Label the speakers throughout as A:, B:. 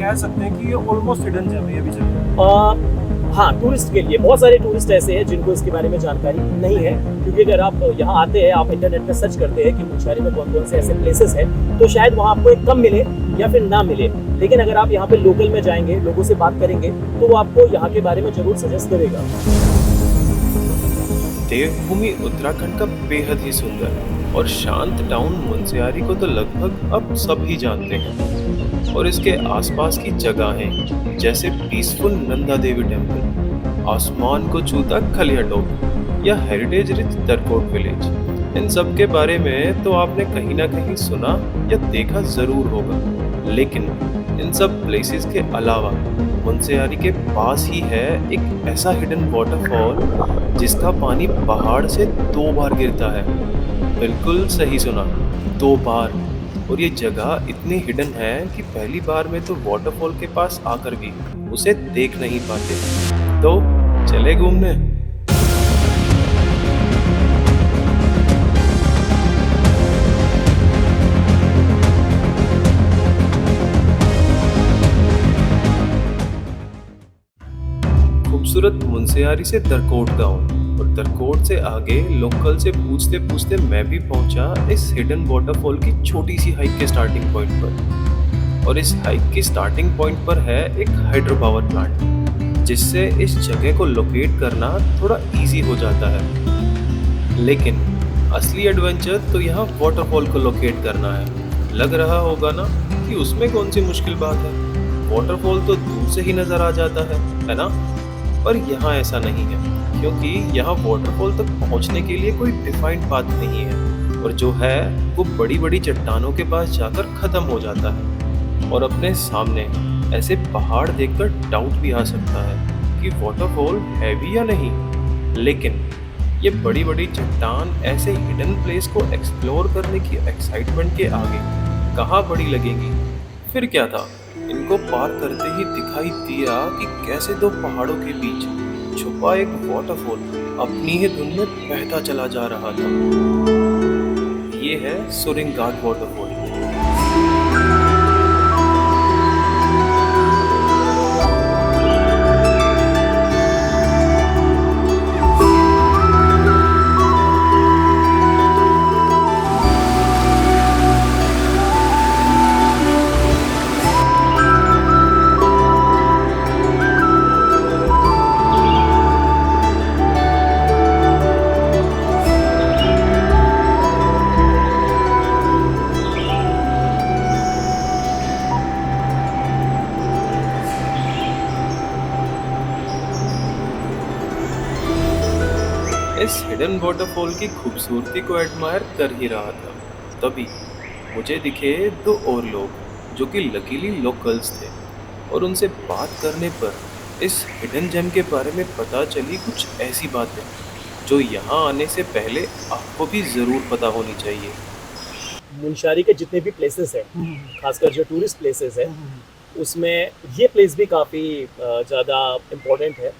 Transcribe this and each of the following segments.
A: कह सकते हैं कि ये ऑलमोस्ट हिडन जेम है ये भी जगह?
B: हाँ, टूरिस्ट के लिए बहुत सारे टूरिस्ट ऐसे हैं जिनको इसके बारे में जानकारी नहीं है, क्योंकि अगर आप यहाँ आते हैं, आप इंटरनेट पे सर्च करते हैं कि मुनस्यारी में कौन कौन से ऐसे प्लेसेस हैं, तो शायद वहाँ आपको एक कम मिले या फिर ना मिले। लेकिन अगर आप यहाँ पे लोकल में जाएंगे, लोगों से बात करेंगे, तो वो आपको यहाँ के बारे में जरूर सजेस्ट करेगा।
C: देवभूमि उत्तराखंड का बेहद ही सुंदर और शांत टाउन मुनस्यारी को तो लगभग अब सभी जानते हैं, और इसके आसपास की जगहें जैसे पीसफुल नंदा देवी टेम्पल, आसमान को छूता खलिया टॉप या हेरिटेज रिच दरकोट विलेज, इन सब के बारे में तो आपने कहीं ना कहीं सुना या देखा जरूर होगा। लेकिन इन सब प्लेसेस के अलावा मुनस्यारी के पास ही है एक ऐसा हिडन वाटरफॉल जिसका पानी पहाड़ से 2 बार गिरता है। बिल्कुल सही सुना, 2 बार। और ये जगह इतनी हिडन है कि पहली बार में तो वाटरफॉल के पास आकर भी उसे देख नहीं पाते। तो चले घूमने। खूबसूरत मुनस्यारी से दरकोट गांव और दरकोट से आगे लोकल से पूछते पूछते मैं भी पहुंचा इस हिडन वाटरफॉल की छोटी सी हाइक के स्टार्टिंग पॉइंट पर। और इस हाइक की स्टार्टिंग पॉइंट पर है एक हाइड्रो पावर प्लांट, जिससे इस जगह को लोकेट करना थोड़ा इजी हो जाता है। लेकिन असली एडवेंचर तो यहाँ वाटरफॉल को लोकेट करना है। लग रहा होगा ना कि उसमें कौन सी मुश्किल बात है, वाटरफॉल तो दूर से ही नजर आ जाता है ना? पर यहाँ ऐसा नहीं है, क्योंकि यहाँ वाटरफॉल तक पहुँचने के लिए कोई डिफाइंड पाथ नहीं है, और जो है वो बड़ी बड़ी चट्टानों के पास जाकर खत्म हो जाता है। और अपने सामने ऐसे पहाड़ देखकर डाउट भी आ सकता है कि वाटरफॉल है भी या नहीं। लेकिन ये बड़ी बड़ी चट्टान ऐसे हिडन प्लेस को एक्सप्लोर करने की एक्साइटमेंट के आगे कहाँ बड़ी लगेंगी। फिर क्या था, इनको पार करते ही दिखाई दिया कि कैसे 2 पहाड़ों के बीच छुपा एक वाटरफॉल अपनी ही धुन में बहता चला जा रहा था। ये है सुरिंग घाट वाटरफॉल। इस हिडन वाटरफॉल की खूबसूरती को एडमायर कर ही रहा था, तभी मुझे दिखे 2 और लोग जो कि लकीली लोकल्स थे, और उनसे बात करने पर इस हिडन जेम के बारे में पता चली कुछ ऐसी बातें जो यहाँ आने से पहले आपको भी ज़रूर पता होनी चाहिए।
B: मुनस्यारी के जितने भी प्लेसेस हैं, खासकर जो टूरिस्ट प्लेसेस है, उसमें ये प्लेस भी काफ़ी ज़्यादा इम्पोर्टेंट है,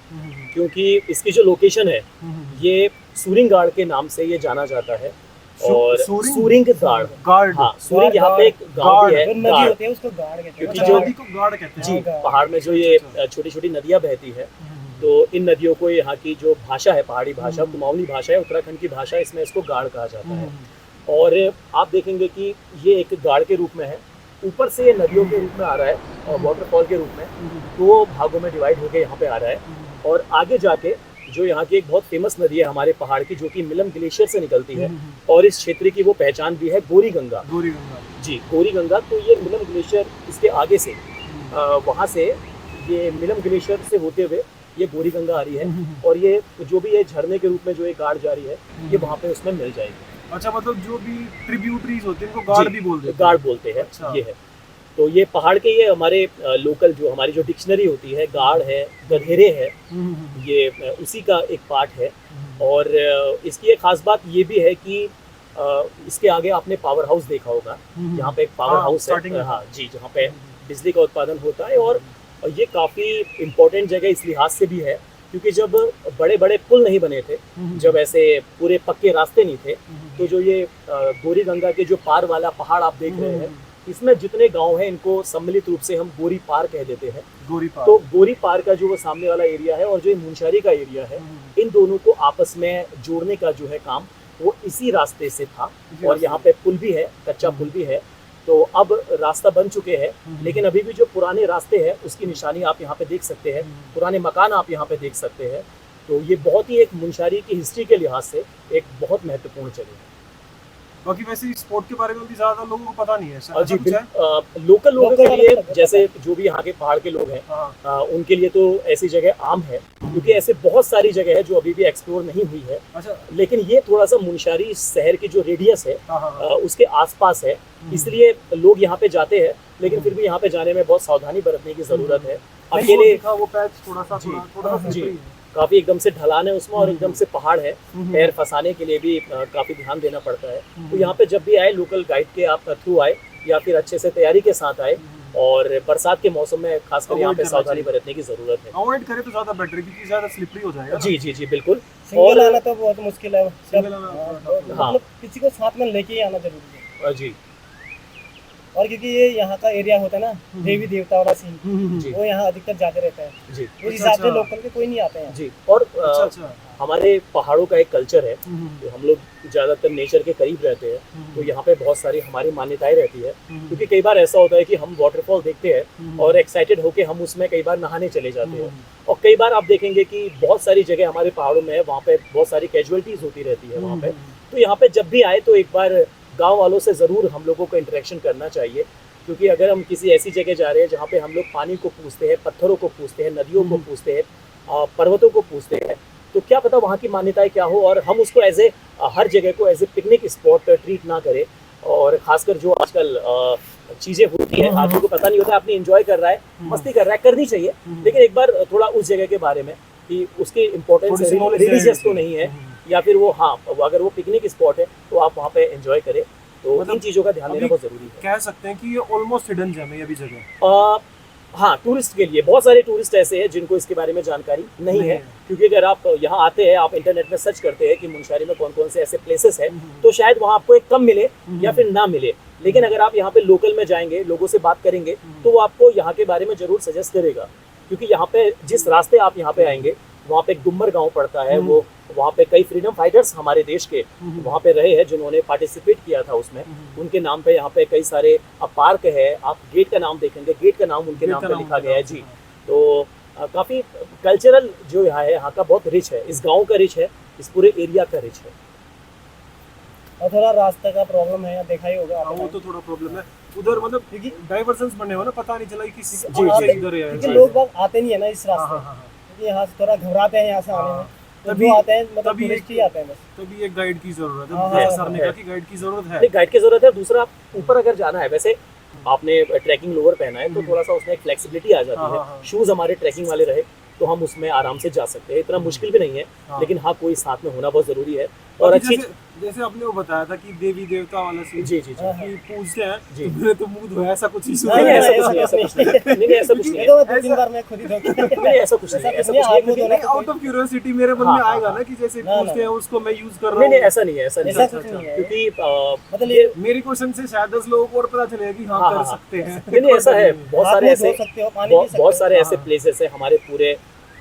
B: क्योंकि इसकी जो लोकेशन है ये सूरिंग गाड़ के नाम से ये जाना जाता है। और सूरिंग गाड़, हाँ, सूरिंग यहाँ पे एक गाँव भी है, गाड़, क्योंकि जो
A: नदी को गाड़ कहते हैं।
B: जी पहाड़ में जो ये छोटी छोटी नदियाँ बहती है, तो इन नदियों को यहाँ की जो भाषा है, पहाड़ी भाषा, कुमाऊनी भाषा है, उत्तराखंड की भाषा, इसमें इसको गाड़ कहा जाता है। और आप देखेंगे कि ये एक गाड़ के रूप में है, ऊपर से ये नदियों के रूप में आ रहा है और वाटरफॉल के रूप में 2 भागों में डिवाइड होकर यहाँ पे आ रहा है। और आगे जाके जो यहाँ की एक बहुत फेमस नदी है हमारे पहाड़ की, जो कि मिलम ग्लेशियर से निकलती है, और इस क्षेत्र की वो पहचान भी है गोरी गंगा। जी, गोरी गंगा। तो ये मिलम ग्लेशियर, इसके आगे से वहाँ से ये मिलम ग्लेशियर से होते हुए ये गोरी गंगा आ रही है, और ये जो भी ये झरने के रूप में जो ये गाड़ जा रही है, ये वहाँ पे उसमें मिल जाएगी।
A: अच्छा, मतलब जो भी ट्रिब्यूटरीज होते हैं इनको गाड़ भी बोलते हैं।
B: गाड़ बोलते हैं। अच्छा। ये है, तो ये पहाड़ के, ये हमारे लोकल जो हमारी जो डिक्शनरी होती है, गाड़ है, गधेरे है, ये उसी का एक पार्ट है। और इसकी एक खास बात ये भी है कि इसके आगे आपने पावर हाउस देखा होगा, यहाँ पे एक पावर हाउस है, हाँ जी, जहाँ पे बिजली का उत्पादन होता है। और ये काफ़ी इम्पोर्टेंट जगह इस लिहाज से भी है, क्योंकि जब बड़े बड़े पुल नहीं बने थे, जब ऐसे पूरे पक्के रास्ते नहीं थे, तो जो ये गोरी गंगा के जो पार वाला पहाड़ आप देख रहे हैं, इसमें जितने गांव हैं इनको सम्मिलित रूप से हम गोरी पार कह देते हैं।
A: गोरी पार।
B: तो गोरी पार का जो वो सामने वाला एरिया है और जो ये मुनस्यारी का एरिया है, इन दोनों को आपस में जोड़ने का जो है काम वो इसी रास्ते से था। और यहाँ पे पुल भी है, कच्चा पुल भी है। तो अब रास्ता बन चुके हैं, लेकिन अभी भी जो पुराने रास्ते हैं उसकी निशानी आप यहाँ पे देख सकते हैं, पुराने मकान आप यहाँ पे देख सकते हैं। तो ये बहुत ही एक मुनस्यारी की हिस्ट्री के लिहाज से एक बहुत महत्वपूर्ण जगह है।
A: बाकी वैसे इस स्पोर्ट के बारे में भी ज्यादा लोगों को पता नहीं है सर।
B: जी लोकल लोगों के लिए, जैसे जो भी यहाँ के पहाड़ के लोग हैं उनके लिए तो ऐसी जगह आम है, क्योंकि ऐसे बहुत सारी जगह है जो अभी भी एक्सप्लोर नहीं हुई है।
A: अच्छा।
B: लेकिन ये थोड़ा सा मुनस्यारी शहर की जो रेडियस है उसके आसपास है, इसलिए लोग यहाँ पे जाते हैं। लेकिन फिर भी यहाँ पे जाने में बहुत सावधानी बरतने की जरूरत है। अकेले
A: वो पैच थोड़ा सा
B: जी काफी एकदम से ढलान है उसमें और एकदम से पहाड़ है, पैर फंसाने के लिए भी काफी ध्यान देना पड़ता है। तो यहाँ पे जब भी आए लोकल गाइड के आप थ्रू आए या फिर अच्छे से तैयारी के साथ आए, और बरसात के मौसम में खासकर यहाँ पे सावधानी बरतने की जरूरत है।
A: अवॉइड करें तो ज्यादा बेटर है, क्योंकि ज्यादा स्लिपरी हो जाएगा।
B: जी जी जी बिल्कुल।
D: सिंगल आना तो बहुत मुश्किल है,
B: हाँ
D: मतलब किसी को साथ में लेके ही आना जरूरी है।
B: जी।
D: और क्योंकि ये यहाँ का एरिया होता है ना, देवी देवता वाला सीन,
B: जी
D: वो यहाँ अधिकतर जाते रहते हैं।
B: जी
D: उस हिसाब से लोकल के कोई नहीं आते हैं।
B: जी। और
A: अच्छा।
B: हमारे पहाड़ों का एक कल्चर है, तो हम लोग ज्यादातर नेचर के करीब रहते हैं, तो यहाँ पे बहुत सारी हमारी मान्यताएं रहती है। क्योंकि कई बार ऐसा होता है कि हम वाटरफॉल देखते हैं और एक्साइटेड होके हम उसमें कई बार नहाने चले जाते हैं, और कई बार आप देखेंगे कि बहुत सारी जगह हमारे पहाड़ों में है, वहाँ पे बहुत सारी कैजुअलिटीज होती रहती है वहाँ पे। तो यहाँ पे जब भी आए तो एक बार गाँव वालों से ज़रूर हम लोगों को इंटरेक्शन करना चाहिए, क्योंकि अगर हम किसी ऐसी जगह जा रहे हैं जहाँ पे हम लोग पानी को पूछते हैं, पत्थरों को पूछते हैं, नदियों को पूछते हैं, पर्वतों को पूछते हैं, तो क्या पता वहाँ की मान्यताएं क्या हो, और हम उसको एज ए हर जगह को as a picnic spot treat ना करें। और खासकर जो आजकल चीज़ें होती हैं, आदमी को पता नहीं होता, अपनी एंजॉय कर रहा है, मस्ती कर रहा है, करनी चाहिए, लेकिन एक बार थोड़ा उस जगह के बारे में कि उसकी इम्पोर्टेंस रिलीजियस तो नहीं है, या फिर वो अगर वो पिकनिक स्पॉट है तो आप वहाँ पे एंजॉय करें। तो इन चीज़ों का ध्यान देना बहुत जरूरी है।
A: कह सकते हैं कि ये ऑलमोस्ट हिडन जेम है ये भी जगह।
B: हाँ, टूरिस्ट के लिए बहुत सारे टूरिस्ट ऐसे हैं जिनको इसके बारे में जानकारी नहीं है, क्योंकि अगर आप यहाँ आते हैं, आप इंटरनेट में सर्च करते हैं कि मुनस्यारी में कौन कौन से ऐसे प्लेसेस हैं, तो शायद वहाँ आपको एक कम मिले या फिर ना मिले। लेकिन अगर आप यहाँ पे लोकल में जाएंगे, लोगों से बात करेंगे, तो वो आपको यहाँ के बारे में जरूर सजेस्ट करेगा। क्योंकि यहाँ पे जिस रास्ते आप यहाँ पे आएंगे, वहाँ पे गुम्मर गांव पड़ता है, वो वहाँ पे कई फ्रीडम फाइटर्स हमारे देश के वहाँ पे रहे हैं जिन्होंने पार्टिसिपेट किया था उसमें, उनके नाम पे यहाँ पे कई सारे पार्क है। आप गेट का नाम देखेंगे, गेट का नाम उनके नाम पे लिखा गया है जी। तो काफ़ी कल्चरल जो यहाँ का बहुत रिच है, इस गाँव का रिच है, इस पूरे एरिया का रिच है।
D: और थोड़ा रास्ते का प्रॉब्लम है, देखा ही होगा।
A: वो तो थोड़ा प्रॉब्लम है उधर, मतलब क्योंकि डाइवर्जन्स बने हो ना, पता नहीं चला कि किसी
D: इधर है, क्योंकि लोग बाग आते नहीं है ना इस रास्ते, क्योंकि यहाँ से थोड़ा घबराते हैं यहाँ से आने में, तो जो आते हैं मतलब टूरिस्ट ही आते हैं बस।
A: तभी एक गाइड की जरूरत है, सर ने कहा कि गाइड की जरूरत है।
B: गाइड की जरूरत है। दूसरा, ऊपर अगर जाना है, वैसे आपने ट्रैकिंग लोअर पहना है तो थोड़ा सा उसमें एक फ्लेक्सिबिलिटी आ जाती है, शूज हमारे ट्रैकिंग वाले रहे तो हम उसमें आराम से जा सकते हैं, इतना मुश्किल भी नहीं है। लेकिन हाँ, कोई साथ में होना बहुत जरूरी है। और अच्छी
A: जैसे आपने वो बताया था कि देवी देवता वाला सीन,
B: जी जी जी
A: पूछते हैं, तो मेरे तो मुंह धोया, ऐसा कुछ इशू
B: नहीं, ऐसा कुछ नहीं, ऐसा कुछ नहीं, ऐसा कुछ नहीं, ऐसा कुछ नहीं।
A: आउट ऑफ क्यूरियोसिटी मेरे मन में आएगा ना कि जैसे पूछते हैं उसको मैं यूज कर रहा हूँ।
B: नहीं, ऐसा नहीं है, ऐसा नहीं है, क्योंकि
D: मतलब
A: मेरी क्वेश्चन से शायद 10 लोगों को और पता चलेगा कि हाँ कर सकते हैं।
B: नहीं, ऐसा है, बहुत सारे ऐसे प्लेसेस है हमारे पूरे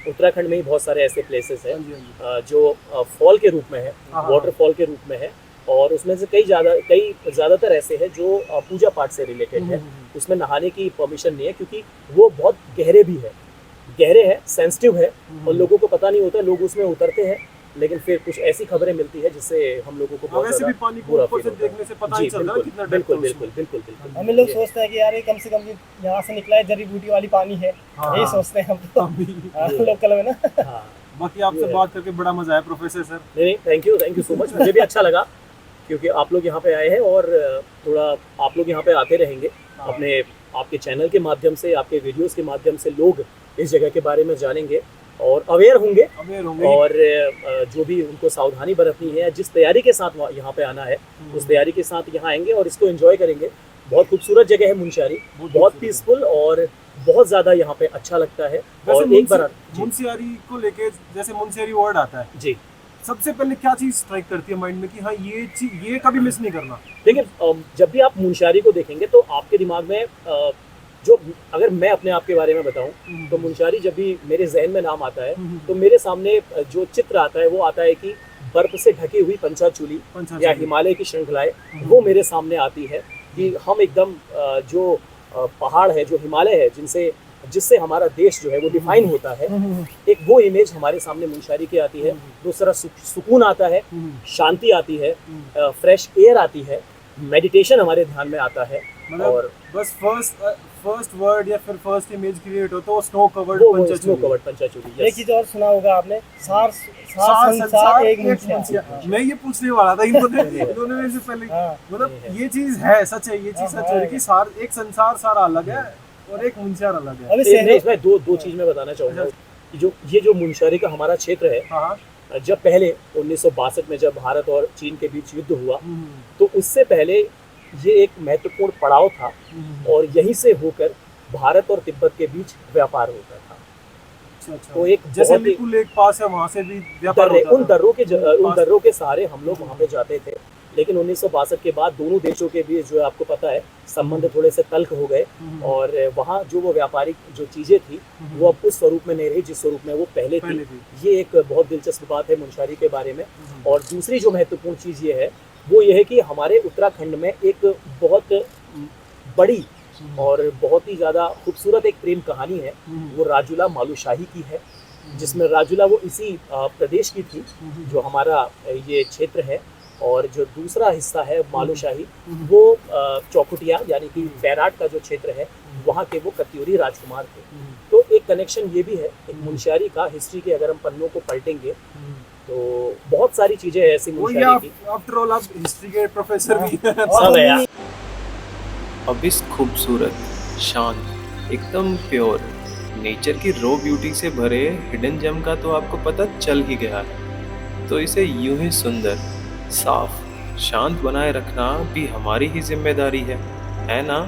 B: उत्तराखंड में ही, बहुत सारे ऐसे प्लेसेस हैं जो फॉल के रूप में है, वाटरफॉल के रूप में है, और उसमें से कई ज़्यादातर ऐसे हैं जो पूजा पाठ से रिलेटेड है। उसमें नहाने की परमिशन नहीं है, क्योंकि वो बहुत गहरे है, सेंसिटिव है, और लोगों को पता नहीं होता है, लोग उसमें उतरते हैं, लेकिन फिर कुछ ऐसी खबरें मिलती है जिससे हम लोगों को बहुत
A: वैसे भी पानी को ऊपर से देखने से पता नहीं चलता कितना डेप्थ है।
B: बिल्कुल।
D: हम लोग सोचते हैं कि यार ये कम से कम यहाँ से निकला है, जड़ी बूटी वाली पानी है, यही सोचते हैं हम तो लोकल में ना।
A: बाकी आपसे बात करके बड़ा मजा आया प्रोफेसर सर।
B: नहीं, थैंक यू सो मच, मुझे भी अच्छा लगा, क्योंकि आप लोग यहाँ पे आए हैं और थोड़ा आप लोग यहाँ पे आते रहेंगे। अपने आपके चैनल के माध्यम से, आपके वीडियोस के माध्यम से लोग इस जगह के बारे में जानेंगे और अवेयर होंगे, और जो भी उनको सावधानी बरतनी है, जिस तैयारी के साथ यहाँ पे आना है, उस तैयारी के साथ यहाँ आएंगे और इसको एंजॉय करेंगे। बहुत खूबसूरत जगह है मुनस्यारी, बहुत पीसफुल और बहुत ज़्यादा यहाँ पे अच्छा लगता है। और एक बार
A: मुनस्यारी को लेके, जैसे मुनस्यारी वर्ड आता है
B: जी,
A: सबसे पहले क्या चीज स्ट्राइक करती है माइंड में कि हाँ ये कभी मिस नहीं करना?
B: देखिए जब भी आप मुनशारी को देखेंगे तो आपके दिमाग में जो, अगर मैं अपने आप के बारे में बताऊं तो मुनशारी जब भी मेरे जहन में नाम आता है तो मेरे सामने जो चित्र आता है वो आता है कि बर्फ से ढकी हुई पंचाचूली या हिमालय की श्रृंखलाएं वो मेरे सामने आती है कि हम एकदम जो पहाड़ है, जो हिमालय है, जिससे हमारा देश जो है वो डिफाइन होता है, एक वो इमेज हमारे सामने मुनशारी की आती है। दूसरा सुकून आता है, शांति आती है, फ्रेश एयर आती है, मेडिटेशन हमारे ध्यान में आता है।
A: मतलब
B: और
A: बस फर्स्ट वर्ड या फिर फर्स्ट इमेज क्रिएट हो तो स्नो कवर्ड पंचाचूली।
D: एक चीज और सुना होगा आपने, सार संसार एक मुनशिया।
A: मैं ये पूछने वाला था, इन्होंने मेरे से पहले, मतलब ये चीज है, सच है, ये चीज सच है कि सार एक संसार सारा अलग है और एक मुनशियार अलग है।
B: इसमें दो चीज मैं बताना चाहूंगा कि ये जो मुनशारी का हमारा क्षेत्र है, जब पहले 1962 में जब भारत और चीन के बीच युद्ध हुआ तो उससे पहले ये एक महत्वपूर्ण पड़ाव था और यहीं से होकर भारत और तिब्बत के बीच व्यापार होता था।
A: अच्छा।
B: तो एक
A: जैसे लिपू लेक पास है, वहां से भी व्यापार होता था।
B: उन दर्रों के सहारे हम लोग वहां पे जाते थे। लेकिन 1962 के बाद दोनों देशों के बीच जो आपको पता है संबंध थोड़े से तल्ख हो गए और वहाँ जो वो व्यापारिक जो चीजें थी वो अब उस स्वरूप में नहीं रही जिस स्वरूप में वो पहले थी। ये एक बहुत दिलचस्प बात है मुनशारी के बारे में। और दूसरी जो महत्वपूर्ण चीज ये है वो ये है कि हमारे उत्तराखंड में एक बहुत बड़ी और बहुत ही ज़्यादा खूबसूरत एक प्रेम कहानी है, वो राजूला मालूशाही की है, जिसमें राजूला वो इसी प्रदेश की थी जो हमारा ये क्षेत्र है। और जो दूसरा हिस्सा है मालूशाही वो चौखुटिया यानी कि बैराट का जो क्षेत्र है वहाँ के वो कत्यूरी राजकुमार थे। तो एक कनेक्शन ये भी है एक मुनशारी का। हिस्ट्री के अगर हम पन्नों को पलटेंगे तो बहुत सारी चीजें ऐसी मुनशारी की।
A: आफ्टर ऑल आप हिस्ट्री के प्रोफेसर भी हैं।
B: सब है यार।
C: अब इस खूबसूरत, शांत, एकदम प्योर नेचर की रॉ ब्यूटी से भरे हिडन जेम का तो आपको पता चल ही गया है। तो इसे यूं ही सुंदर, साफ, शांत बनाए रखना भी हमारी ही जिम्मेदारी है ना?